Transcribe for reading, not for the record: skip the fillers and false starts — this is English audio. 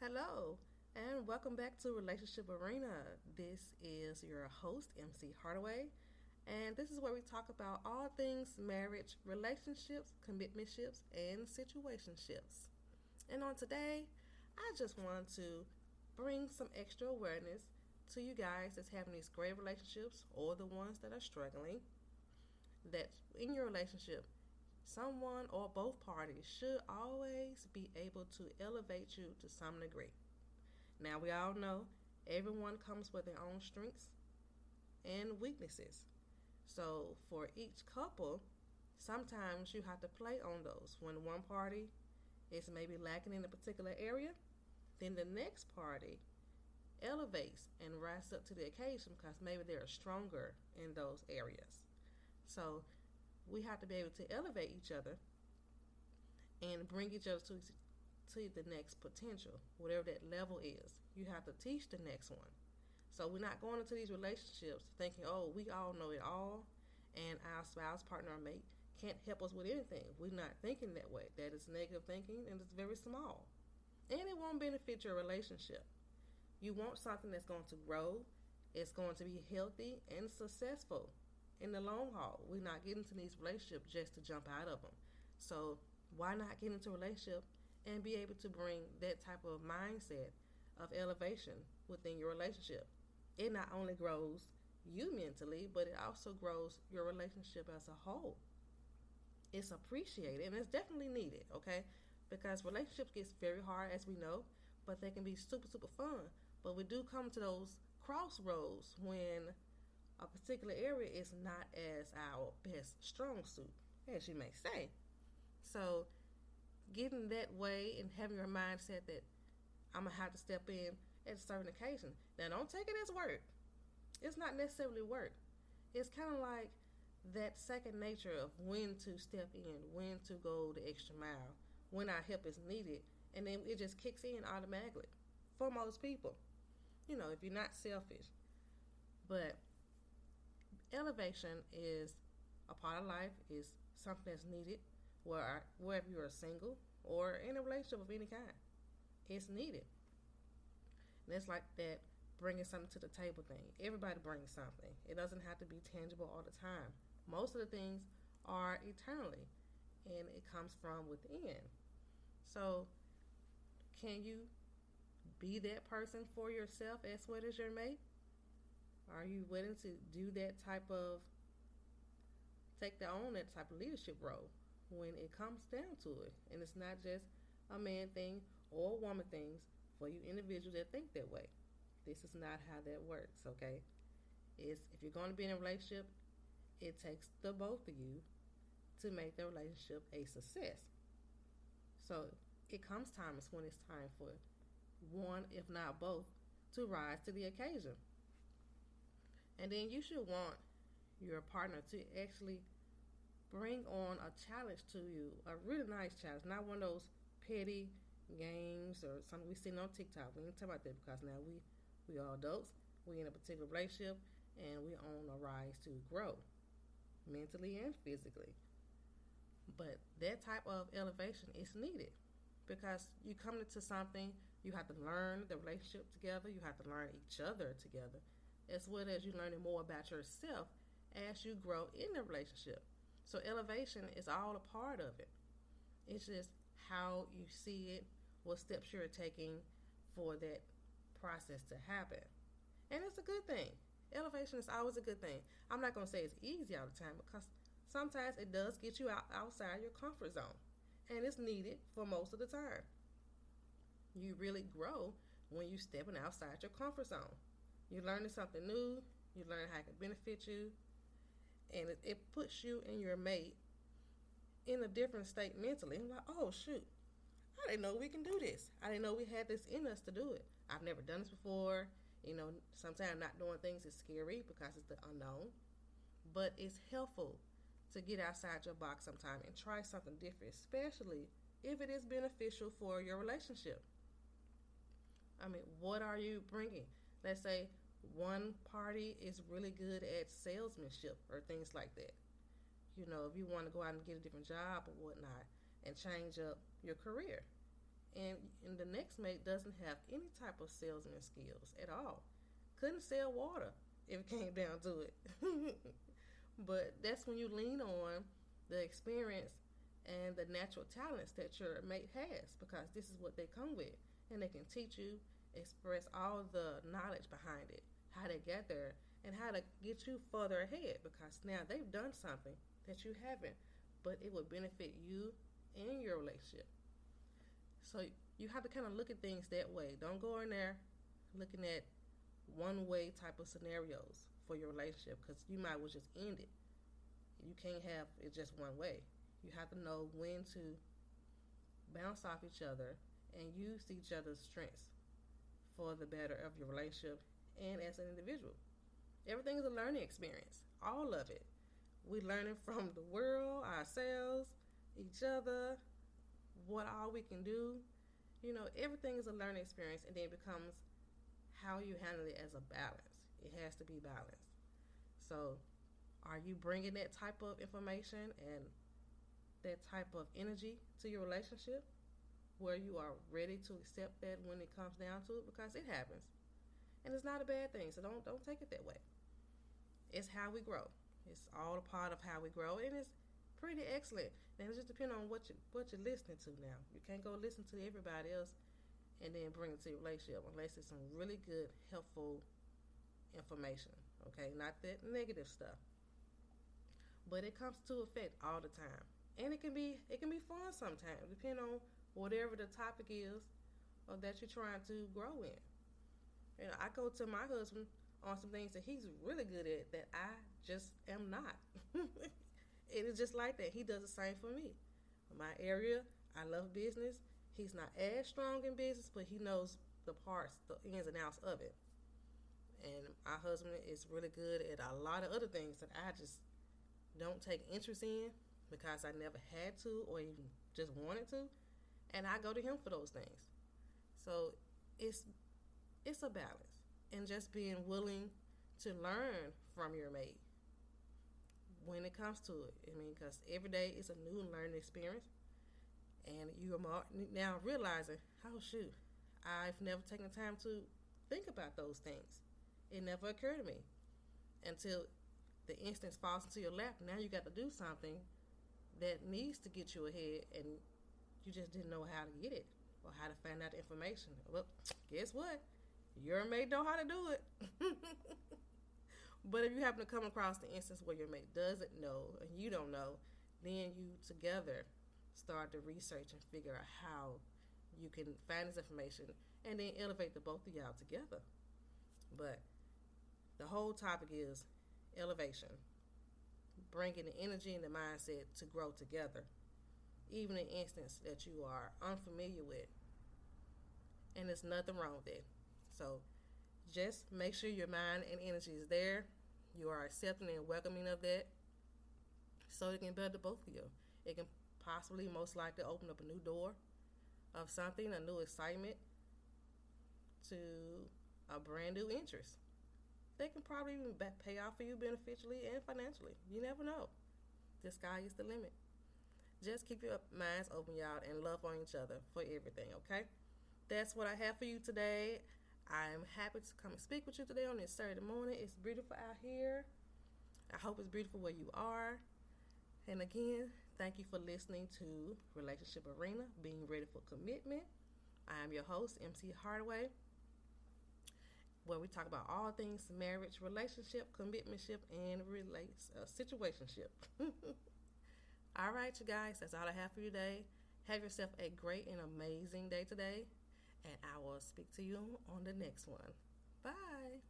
Hello, and welcome back to Relationship Arena. This is your host, MC Hardaway, and this is where we talk about all things marriage, relationships, commitmentships, and situationships. And on today, I just want to bring some extra awareness to you guys that's having these great relationships or the ones that are struggling. That in your relationship, someone or both parties should always be able to elevate you to some degree. Now, we all know everyone comes with their own strengths and weaknesses. So, for each couple, sometimes you have to play on those. When one party is maybe lacking in a particular area, then the next party elevates and rises up to the occasion because maybe they're stronger in those areas. So, we have to be able to elevate each other and bring each other to the next potential, whatever that level is. You have to teach the next one. So we're not going into these relationships thinking, oh, we all know it all, and our spouse, partner, or mate can't help us with anything. We're not thinking that way. That is negative thinking, and it's very small. And it won't benefit your relationship. You want something that's going to grow, it's going to be healthy and successful in the long haul. We're not getting into these relationships just to jump out of them. So why not get into a relationship and be able to bring that type of mindset of elevation within your relationship? It not only grows you mentally, but it also grows your relationship as a whole. It's appreciated and it's definitely needed, okay? Because relationships gets very hard, as we know, but they can be super, super fun. But we do come to those crossroads when a particular area is not as our best strong suit, as you may say. So getting that way and having your mindset that I'm going to have to step in at a certain occasion. Now, don't take it as work. It's not necessarily work. It's kind of like that second nature of when to step in, when to go the extra mile, when our help is needed, and then it just kicks in automatically for most people. If you're not selfish. But elevation is a part of life, is something that's needed wherever you're single or in a relationship of any kind. It's needed. And it's like that bringing something to the table thing. Everybody brings something. It doesn't have to be tangible all the time. Most of the things are eternally, and it comes from within. So, can you be that person for yourself as well as your mate? Are you willing to do that type of, that type of leadership role when it comes down to it? And it's not just a man thing or a woman things for you individuals that think that way. This is not how that works, okay? If you're going to be in a relationship, it takes the both of you to make the relationship a success. So it comes times when it's time for one, if not both, to rise to the occasion. And then you should want your partner to actually bring on a challenge to you, a really nice challenge, not one of those petty games or something we see on TikTok. We ain't talking about that because now we are adults, we in a particular relationship, and we on a rise to grow mentally and physically. But that type of elevation is needed because you come into something, you have to learn the relationship together, you have to learn each other together, as well as you learning more about yourself as you grow in the relationship. So elevation is all a part of it. It's just how you see it, what steps you're taking for that process to happen. And it's a good thing. Elevation is always a good thing. I'm not going to say it's easy all the time because sometimes it does get you outside your comfort zone. And it's needed for most of the time. You really grow when you're stepping outside your comfort zone. You're learning something new. You learn how it can benefit you. And it puts you and your mate in a different state mentally. I'm like, oh, shoot. I didn't know we can do this. I didn't know we had this in us to do it. I've never done this before. Sometimes not doing things is scary because it's the unknown. But it's helpful to get outside your box sometime and try something different, especially if it is beneficial for your relationship. What are you bringing? Let's say one party is really good at salesmanship or things like that. If you want to go out and get a different job or whatnot and change up your career, and the next mate doesn't have any type of salesman skills at all. Couldn't sell water if it came down to it. But that's when you lean on the experience and the natural talents that your mate has, because this is what they come with. And they can teach you, express all the knowledge behind it, how they get there, and how to get you further ahead, because now they've done something that you haven't, but it would benefit you and your relationship. So you have to kind of look at things that way. Don't go in there looking at one way type of scenarios for your relationship, because you might well just end it. You can't have it just one way. You have to know when to bounce off each other and use each other's strengths for the better of your relationship and as an individual. Everything is a learning experience. All of it. We're learning from the world, ourselves, each other, what all we can do. Everything is a learning experience, and then it becomes how you handle it as a balance. It has to be balanced. So, are you bringing that type of information and that type of energy to your relationship where you are ready to accept that when it comes down to it? Because it happens. And it's not a bad thing, so don't take it that way. It's how we grow. It's all a part of how we grow, and it's pretty excellent. And it just depends on what you're listening to now. You can't go listen to everybody else and then bring it to your relationship unless it's some really good, helpful information. Okay, not that negative stuff. But it comes to effect all the time. And it can be fun sometimes, depending on whatever the topic is or that you're trying to grow in. I go to my husband on some things that he's really good at that I just am not. It is just like that. He does the same for me. My area, I love business. He's not as strong in business, but he knows the parts, the ins and outs of it. And my husband is really good at a lot of other things that I just don't take interest in because I never had to or even just wanted to. And I go to him for those things. So it's a balance, and just being willing to learn from your mate when it comes to it. Because every day is a new learning experience, and you are now realizing, oh shoot, I've never taken time to think about those things. It never occurred to me until the instance falls into your lap. Now you got to do something that needs to get you ahead, and you just didn't know how to get it or how to find out the information. Well, guess what? Your mate know how to do it. But if you happen to come across the instance where your mate doesn't know and you don't know, then you together start to research and figure out how you can find this information and then elevate the both of y'all together. But the whole topic is elevation, bringing the energy and the mindset to grow together, even in instance that you are unfamiliar with. And there's nothing wrong with it. So just make sure your mind and energy is there. You are accepting and welcoming of that, so it can better both of you. It can possibly, most likely, open up a new door of something, a new excitement to a brand new interest. They can probably even pay off for you beneficially and financially. You never know. The sky is the limit. Just keep your minds open, y'all, and love on each other for everything, okay? That's what I have for you today. I'm happy to come and speak with you today on this Saturday morning. It's beautiful out here. I hope it's beautiful where you are. And again, thank you for listening to Relationship Arena, Being Ready for Commitment. I am your host, MC Hardaway, where we talk about all things marriage, relationship, commitmentship, and situationship. All right, you guys, that's all I have for you today. Have yourself a great and amazing day today, and I will speak to you on the next one. Bye.